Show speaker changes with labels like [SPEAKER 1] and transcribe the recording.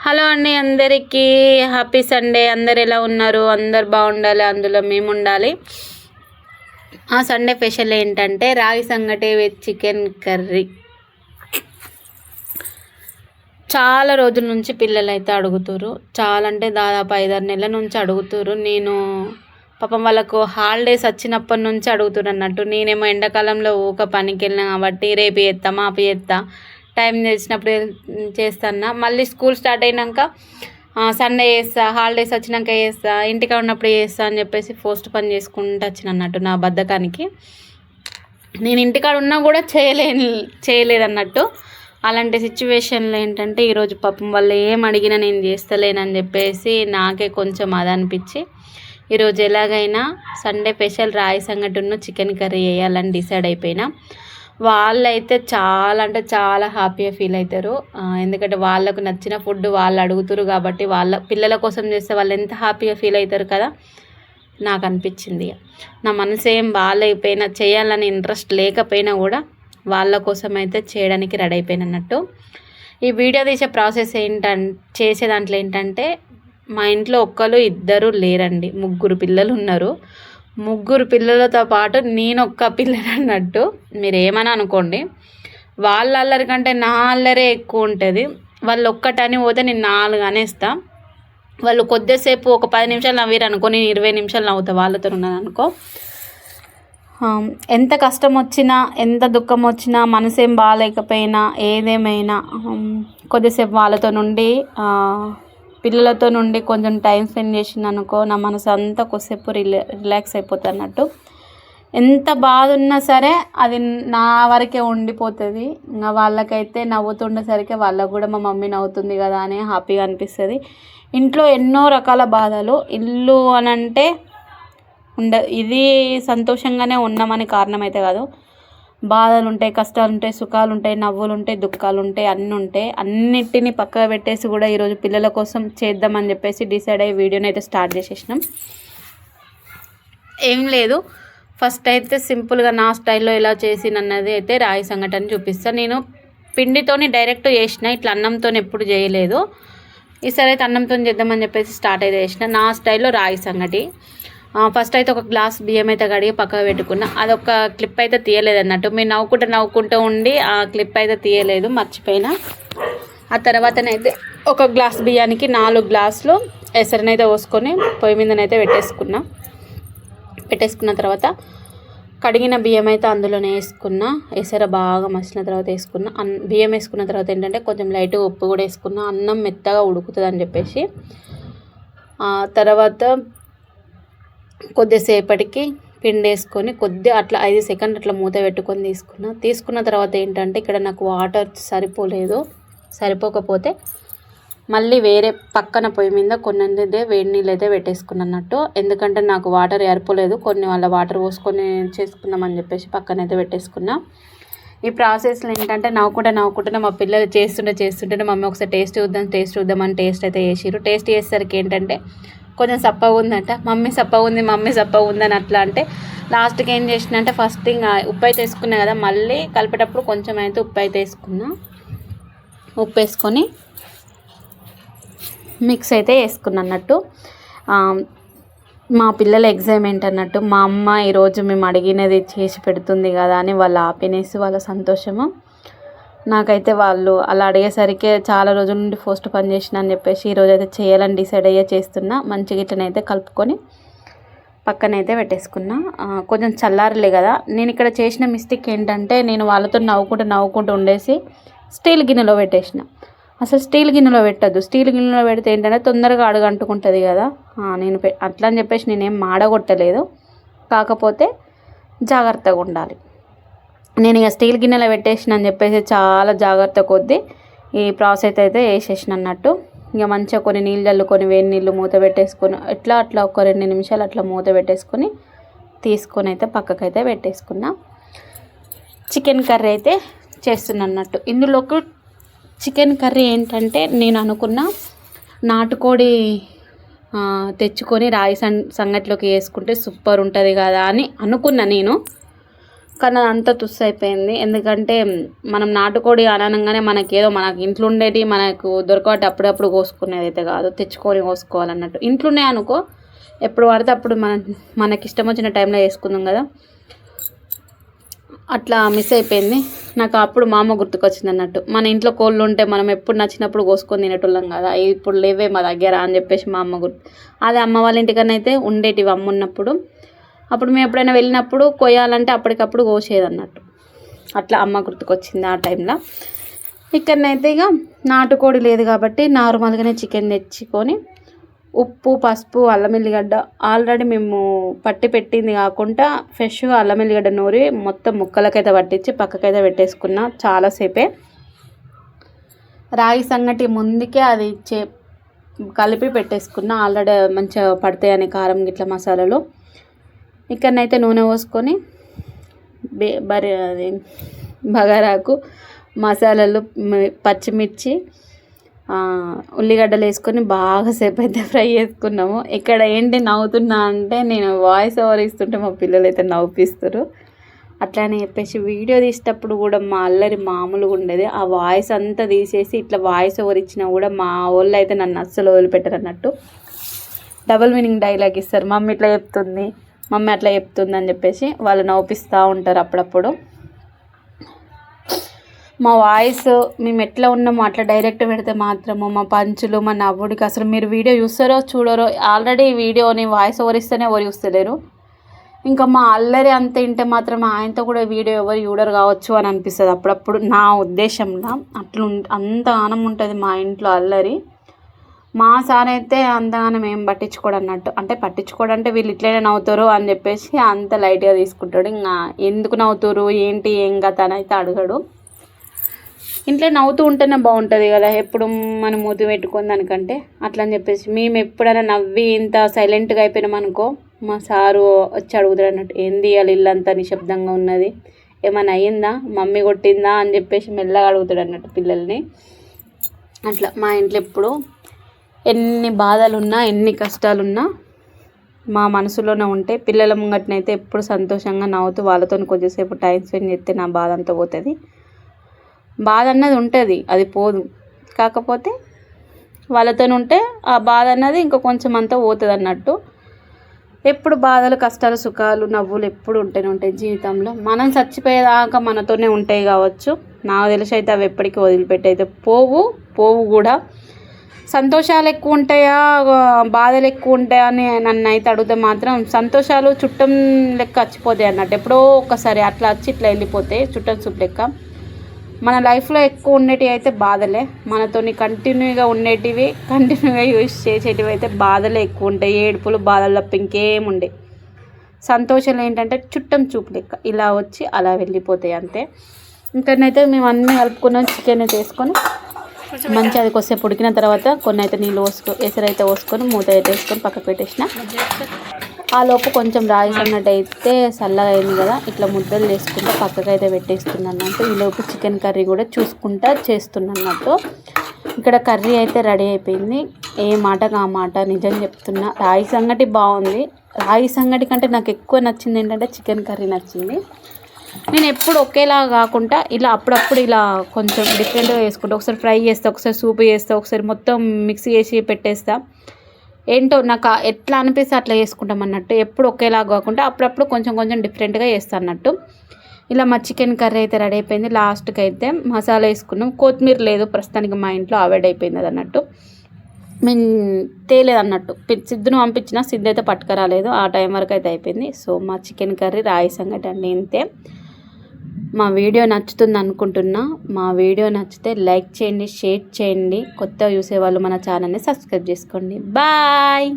[SPEAKER 1] Hello అండి, అందరికీ happy Sunday. అందరు ఎలా ఉన్నారు? అందరు బాగుండాలి, అందులో మేము ఉండాలి. ఆ సండే స్పెషల్ ఏంటంటే రాగి సంగటి విత్ చికెన్ కర్రీ. చాలా రోజుల నుంచి పిల్లలు అయితే అడుగుతారు, చాలా అంటే దాదాపు 5-6 నెలల నుంచి అడుగుతారు. నేను పాపం వాళ్ళకు హాలిడేస్ వచ్చినప్పటి నుంచి అడుగుతారు అన్నట్టు. నేనేమో ఎండాకాలంలో ఊక పనికి వెళ్ళినా కాబట్టి రేపు చేస్తా మాపు చేస్తా, టైం చేసినప్పుడు చేస్తాను. మళ్ళీ స్కూల్ స్టార్ట్ అయినాక సండే చేస్తా, హాలిడేస్ వచ్చినాక చేస్తా, ఇంటికి ఉన్నప్పుడు చేస్తా అని చెప్పేసి పోస్ట్ పని చేసుకుంటూ వచ్చిన అన్నట్టు. నా బద్ధకానికి నేను ఇంటికాడ ఉన్నా కూడా చేయలేదన్నట్టు. అలాంటి సిచ్యువేషన్లో ఏంటంటే ఈరోజు పాపం వాళ్ళు ఏం అడిగినా నేను చేస్తలేనని చెప్పేసి నాకే కొంచెం అది అనిపించి ఈరోజు ఎలాగైనా సండే స్పెషల్ రాగి సంగటిను చికెన్ కర్రీ వేయాలని డిసైడ్ అయిపోయినా. వాళ్ళైతే చాలా అంటే చాలా హ్యాపీగా ఫీల్ అవుతారు, ఎందుకంటే వాళ్ళకు నచ్చిన ఫుడ్ వాళ్ళు అడుగుతారు కాబట్టి. వాళ్ళ పిల్లల కోసం చేస్తే వాళ్ళు ఎంత హ్యాపీగా ఫీల్ అవుతారు కదా. నాకు అనిపించింది, నా మనసు ఏం బాగాలేకపోయినా, చేయాలని ఇంట్రెస్ట్ లేకపోయినా కూడా వాళ్ళ కోసం అయితే చేయడానికి రెడీ అయిపోయిన అన్నట్టు. ఈ వీడియో తీసే ప్రాసెస్ చేసే దాంట్లో ఏంటంటే మా ఇంట్లో ఒక్కరు ఇద్దరు లేరండి, 3 పిల్లలు ఉన్నారు. 3 పిల్లలతో పాటు నేను ఒక్క పిల్లని అన్నట్టు. మీరు ఏమని అనుకోండి, వాళ్ళ అల్లరి కంటే నా అల్లరే ఎక్కువ ఉంటుంది. వాళ్ళు ఒక్కటని పోతే నేను 4 అనేస్తా. వాళ్ళు కొద్దిసేపు ఒక 10 నిమిషాలు నవ్వరు అనుకో, నేను 20 నిమిషాలు నవ్వుతా వాళ్ళతో ఉన్నాను అనుకో. ఎంత కష్టం వచ్చినా, ఎంత దుఃఖం వచ్చినా, మనసేం బాగాలేకపోయినా, ఏదేమైనా కొద్దిసేపు వాళ్ళతో నుండి పిల్లలతో నుండి కొంచెం టైం స్పెండ్ చేసింది అనుకో, నా మనసు అంతా కొద్దిసేపు రిలాక్స్ అయిపోతుంది అన్నట్టు. ఎంత బాధ ఉన్నా సరే అది నా వరకే ఉండిపోతుంది. ఇంకా వాళ్ళకైతే నవ్వుతుండేసరికి వాళ్ళకు కూడా మా మమ్మీ నవ్వుతుంది కదా అని హ్యాపీగా అనిపిస్తుంది. ఇంట్లో ఎన్నో రకాల బాధలు, ఇల్లు అని అంటే ఇది సంతోషంగానే ఉన్నామని కారణం అయితే కాదు. బాధలు ఉంటాయి, కష్టాలు ఉంటాయి, సుఖాలు ఉంటాయి, నవ్వులు ఉంటాయి, దుఃఖాలు ఉంటాయి, అన్నీ ఉంటాయి. అన్నిటిని పక్కన పెట్టేసి కూడా ఈరోజు పిల్లల కోసం చేద్దామని చెప్పేసి డిసైడ్ అయ్యి వీడియోని అయితే స్టార్ట్ చేసేసినాం. ఏం లేదు, ఫస్ట్ అయితే సింపుల్గా నా స్టైల్లో ఎలా చేసినన్నది అయితే రాగి సంగటి చూపిస్తాను. నేను పిండితోని డైరెక్ట్ చేసిన, ఇట్లా అన్నంతో ఎప్పుడు చేయలేదు. ఈసారి అయితే అన్నంతో చేద్దామని చెప్పేసి స్టార్ట్ అయితే చేసిన నా స్టైల్లో రాగి సంగటి. ఫస్ట్ అయితే ఒక గ్లాస్ బియ్యం అయితే కడిగి పక్కకు పెట్టుకున్నా. అదొక క్లిప్ అయితే తీయలేదు అన్నట్టు. మీరు నవ్వుకుంటూ ఉండి ఆ క్లిప్ అయితే తీయలేదు, మర్చిపోయినా. ఆ తర్వాతనైతే ఒక గ్లాస్ బియ్యానికి 4 గ్లాసులు ఎసరనైతే పోసుకొని పొయ్యి మీదనైతే పెట్టేసుకున్న తర్వాత కడిగిన బియ్యం అయితే అందులోనే వేసుకున్నా. ఎసర బాగా మసిన తర్వాత వేసుకున్నా. బియ్యం వేసుకున్న తర్వాత ఏంటంటే కొంచెం లైట్గా ఉప్పు కూడా వేసుకున్నా, అన్నం మెత్తగా ఉడుకుతుంది అని చెప్పేసి. తర్వాత కొద్దిసేపటికి పిండి వేసుకొని కొద్దిగా అట్లా 5 సెకండ్లు అట్లా మూత పెట్టుకొని తీసుకున్న తర్వాత ఏంటంటే ఇక్కడ నాకు వాటర్ సరిపోకపోతే మళ్ళీ వేరే పక్కన పొయ్యి మీద కొన్ని వేడి నీళ్ళు అయితే పెట్టేసుకున్నట్టు. ఎందుకంటే నాకు వాటర్ ఏర్పలేదు, కొన్ని వాళ్ళ వాటర్ పోసుకొని చేసుకుందామని చెప్పేసి పక్కనైతే పెట్టేసుకున్నా. ఈ ప్రాసెస్లో ఏంటంటే నవ్వుకుంటే మా పిల్లలు చేస్తుంటే మమ్మీ ఒకసారి టేస్ట్ చూద్దామని టేస్ట్ అయితే చేసిర్రు. టేస్ట్ చేసేసరికి ఏంటంటే కొంచెం సప్పగా ఉందంట. మమ్మీ సప్పగా ఉందని అట్లా అంటే లాస్ట్కి ఏం చేసిన అంటే ఫస్ట్ ఇంకా ఉప్పు అయితే వేసుకున్నా కదా, మళ్ళీ కలిపేటప్పుడు కొంచెం అయితే ఉప్పు అయితే వేసుకున్నా. ఉప్పు వేసుకొని మిక్స్ అయితే వేసుకున్నా అన్నట్టు. మా పిల్లల ఎగ్జైట్మెంట్ అన్నట్టు. మా అమ్మ ఈరోజు మేము అడిగినది చేసి పెడుతుంది కదా అని వాళ్ళ హ్యాపీనెస్, వాళ్ళ సంతోషము. నాకైతే వాళ్ళు అలా అడిగేసరికి చాలా రోజుల నుండి పోస్ట్ పని చేసిన అని చెప్పేసి ఈరోజు అయితే చేయాలని డిసైడ్ అయ్యే చేస్తున్నా. మంచిగా ఇట్లనైతే కలుపుకొని పక్కనైతే పెట్టేసుకున్నా. కొంచెం చల్లారలే కదా. నేను ఇక్కడ చేసిన మిస్టేక్ ఏంటంటే నేను వాళ్ళతో నవ్వుకుంటూ ఉండేసి స్టీల్ గిన్నెలో పెట్టేసిన. అసలు స్టీల్ గిన్నెలో పెట్టద్దు. స్టీల్ గిన్నెలో పెడితే ఏంటంటే తొందరగా అడుగంటుకుంటుంది కదా. నేను అట్లా అని చెప్పేసి నేనేం మాడగొట్టలేదు, కాకపోతే జాగ్రత్తగా ఉండాలి. నేను ఇక స్టీల్ గిన్నెలో పెట్టేసిన అని చెప్పేసి చాలా జాగ్రత్త కొద్దీ ఈ ప్రాసెస్ అయితే వేసేసిన అన్నట్టు. ఇక మంచిగా కొన్ని నీళ్ళు చల్లుకొని వేడి నీళ్ళు మూత పెట్టేసుకొని అట్లా ఒక 2 నిమిషాలు అట్లా మూత పెట్టేసుకొని తీసుకొని అయితే పక్కకైతే పెట్టేసుకున్నా. చికెన్ కర్రీ అయితే చేస్తున్నా అన్నట్టు. ఇందులోకి చికెన్ కర్రీ ఏంటంటే నేను అనుకున్న నాటుకోడి తెచ్చుకొని రాగి సంగటిలోకి వేసుకుంటే సూపర్ ఉంటుంది కదా అని అనుకున్నా నేను. కానీ అదంతా తుస్సు అయిపోయింది. ఎందుకంటే మనం నాటుకోడి అనగానే మనకేదో మనకి ఇంట్లో ఉండేటి మనకు దొరకబట్టి అప్పుడప్పుడు కోసుకునేది అయితే కాదు, తెచ్చుకొని కోసుకోవాలన్నట్టు. ఇంట్లోనే అనుకో, ఎప్పుడు పడితే అప్పుడు మనకి ఇష్టం వచ్చిన టైంలో వేసుకుందాం కదా, అట్లా మిస్ అయిపోయింది. నాకు అప్పుడు మా అమ్మ గుర్తుకొచ్చింది అన్నట్టు. మన ఇంట్లో కోళ్ళు ఉంటే మనం ఎప్పుడు నచ్చినప్పుడు కోసుకొని తినేటోళ్ళం కదా, ఇప్పుడు లేవే మా దగ్గర అని చెప్పేసి మా అమ్మ అదే అమ్మ వాళ్ళ ఇంటికన్నా అయితే ఉండేటివి అమ్మ ఉన్నప్పుడు. అప్పుడు మేము ఎప్పుడైనా వెళ్ళినప్పుడు కొయ్యాలంటే అప్పటికప్పుడు కోసేది అన్నట్టు. అట్లా అమ్మ గుర్తుకొచ్చింది ఆ టైంలో. ఇక్కడనైతే ఇక నాటుకోడి లేదు కాబట్టి నార్మల్గానే చికెన్ తెచ్చుకొని ఉప్పు, పసుపు, అల్లం ఎల్లిగడ్డ ఆల్రెడీ మేము పట్టి పెట్టింది కాకుండా ఫ్రెష్గా అల్లం ఎల్లిగడ్డ నూరి మొత్తం ముక్కలకైతే పట్టించి పక్కకైతే పెట్టేసుకున్నా చాలాసేపే. రాగి సంగటి ముందుకే అది కలిపి పెట్టేసుకున్నా, ఆల్రెడీ మంచిగా పడతాయని కారం గిట్ల మసాలాలు. ఇక్కడనైతే నూనె పోసుకొని అది బగారాకు మసాలాలు, పచ్చిమిర్చి, ఉల్లిగడ్డలు వేసుకొని బాగా సేపు అయితే ఫ్రై చేసుకున్నాము. ఇక్కడ ఏంటి నవ్వుతున్నా అంటే నేను వాయిస్ ఓవర్ ఇస్తుంటే మా పిల్లలు అయితే నవ్విస్తారు. అట్లానే చెప్పేసి వీడియో తీసేటప్పుడు కూడా మా అల్లరి మామూలుగా ఉండేది. ఆ వాయిస్ అంతా తీసేసి ఇట్లా వాయిస్ ఓవర్ ఇచ్చినా కూడా మా వాళ్ళు అయితే నన్ను అస్సలు వదిలిపెట్టరు అన్నట్టు. డబుల్ మీనింగ్ డైలాగ్ ఇస్తారు, మమ్మీ ఇట్లా చెప్తుంది, మమ్మీ అట్లా చెప్తుంది అని చెప్పేసి వాళ్ళు నవ్విస్తూ ఉంటారు అప్పుడప్పుడు. మా వాయిస్ మేము ఎట్లా ఉన్నామో అట్లా డైరెక్ట్ పెడితే మాత్రము మా పంచులు, మా నవ్వుడికి అసలు మీరు వీడియో చూస్తారో చూడరో. ఆల్రెడీ వీడియోని వాయిస్ ఓవర్ ఇస్తేనే ఎవరు చూస్తలేరు, ఇంకా మా అల్లరి అంత వింటే మాత్రం ఆయనతో కూడా వీడియో ఎవరు చూడరు కావచ్చు అని అనిపిస్తుంది అప్పుడప్పుడు నా ఉద్దేశంలో. అట్లా అంత గానం ఉంటుంది మా ఇంట్లో అల్లరి. మా సార్ అయితే అంతగానం ఏం పట్టించుకోడు అన్నట్టు. అంటే పట్టించుకోడంటే వీళ్ళు ఇట్లనే నవ్వుతారు అని చెప్పేసి అంత లైట్గా తీసుకుంటాడు. ఇంకా ఎందుకు నవ్వుతారు ఏంటి ఏం కథ అని అయితే అడగడు. ఇంట్లో నవ్వుతూ ఉంటేనే బాగుంటుంది కదా, ఎప్పుడు మనం మూతి పెట్టుకుని దానికంటే అట్లా అని చెప్పేసి మేము ఎప్పుడైనా నవ్వి ఇంత సైలెంట్గా అయిపోయినాం అనుకో, మా సారు వచ్చి అడుగుతాడు అన్నట్టు, ఏంది వాళ్ళు ఇల్లంతా నిశ్శబ్దంగా ఉన్నది, ఏమైనా అయ్యిందా, మమ్మీ కొట్టిందా అని చెప్పేసి మెల్లగా అడుగుతాడు అన్నట్టు పిల్లల్ని. అట్లా మా ఇంట్లో ఎప్పుడు ఎన్ని బాధలున్నా ఎన్ని కష్టాలున్నా మా మనసులోనే ఉంటే పిల్లల ముంగట్నైతే ఎప్పుడు సంతోషంగా నవ్వుతూ వాళ్ళతో కొంచెంసేపు టైం స్పెండ్ చేస్తే నా బాధ అంతా పోతుంది. బాధ అన్నది ఉంటుంది, అది పోదు. కాకపోతే వాళ్ళతో ఉంటే ఆ బాధ అన్నది ఇంకా కొంచెం అంతా పోతుంది అన్నట్టు. ఎప్పుడు బాధలు, కష్టాలు, సుఖాలు, నవ్వులు ఎప్పుడు ఉంటూనే ఉంటాయి జీవితంలో. మనం చచ్చిపోయేదాకా మనతోనే ఉంటాయి కావచ్చు. నాకు తెలిసి అయితే అవి ఎప్పటికీ వదిలిపెట్టి అయితే పోవు కూడా. సంతోషాలు ఎక్కువ ఉంటాయా బాధలు ఎక్కువ ఉంటాయా అని నన్ను అయితే అడిగితే మాత్రం సంతోషాలు చుట్టం లెక్క వచ్చిపోతాయి అన్నట్టు. ఎప్పుడో ఒకసారి అట్లా వచ్చి ఇట్లా వెళ్ళిపోతాయి చుట్టం చూపు లెక్క. మన లైఫ్లో ఎక్కువ ఉండేటివి అయితే బాధలే, మనతోని కంటిన్యూగా ఉండేటివి కంటిన్యూగా యూజ్ చేసేటివి అయితే బాధలే ఎక్కువ ఉంటాయి. ఏడుపులు బాధలు తప్ప ఇంకేముండే. సంతోషాలు ఏంటంటే చుట్టం చూపు లెక్క ఇలా వచ్చి అలా వెళ్ళిపోతాయి అంతే. ఇంకనైతే మేము అన్నీ కలుపుకున్నాం. చికెన్ అయితే వేసుకొని మంచిగా అది కొద్దిసేపు ఉడికిన తర్వాత కొన్ని అయితే నీళ్ళు ఎసరైతే పోసుకొని మూత అయితే వేసుకొని పక్కకు పెట్టేసిన. ఆ లోపు కొంచెం రాగి సంగటి అయితే చల్లగా అయింది కదా, ఇట్లా ముద్దలు చేసుకుంటూ పక్కకైతే పెట్టేస్తున్నా అన్నట్టు. ఈ లోపు చికెన్ కర్రీ కూడా చూసుకుంటా చేస్తున్నట్టు. ఇక్కడ కర్రీ అయితే రెడీ అయిపోయింది. ఏ మాటకు ఆ మాట నిజం చెప్తున్నా, రాగి సంగటి బాగుంది. రాగి సంగటి కంటే నాకు ఎక్కువ నచ్చింది ఏంటంటే చికెన్ కర్రీ నచ్చింది. నేను ఎప్పుడు ఒకేలా కాకుండా ఇలా అప్పుడప్పుడు ఇలా కొంచెం డిఫరెంట్గా వేసుకుంటా. ఒకసారి ఫ్రై చేస్తా, ఒకసారి సూప్ చేస్తా, ఒకసారి మొత్తం మిక్స్ చేసి పెట్టేస్తా. ఏంటో నాకు ఎట్లా అనిపిస్తే అట్లా చేసుకుంటాం అన్నట్టు. ఎప్పుడు ఒకేలా కాకుండా అప్పుడప్పుడు కొంచెం కొంచెం డిఫరెంట్గా చేస్తాను అన్నట్టు. ఇలా మా చికెన్ కర్రీ అయితే రెడీ అయిపోయింది. లాస్ట్కి అయితే మసాలా వేసుకున్నాం. కొత్తిమీర లేదు ప్రస్తుతానికి, మా ఇంట్లో అవాయిడ్ అయిపోయింది అది అన్నట్టు. మేము తేలేదు అన్నట్టు. సిద్ధును పంపించిన సిద్ధు అయితే పట్టుకురాలేదు. ఆ టైం వరకు అయితే అయిపోయింది. సో మా చికెన్ కర్రీ రాగి సంగటి అండి ఇంతే. మా వీడియో నచ్చుతుంది అనుకుంటున్నా. మా వీడియో నచ్చితే లైక్ చేయండి, షేర్ చేయండి. కొత్తగా చూసేవాళ్ళు మన ఛానల్ని సబ్స్క్రైబ్ చేసుకోండి. బాయ్.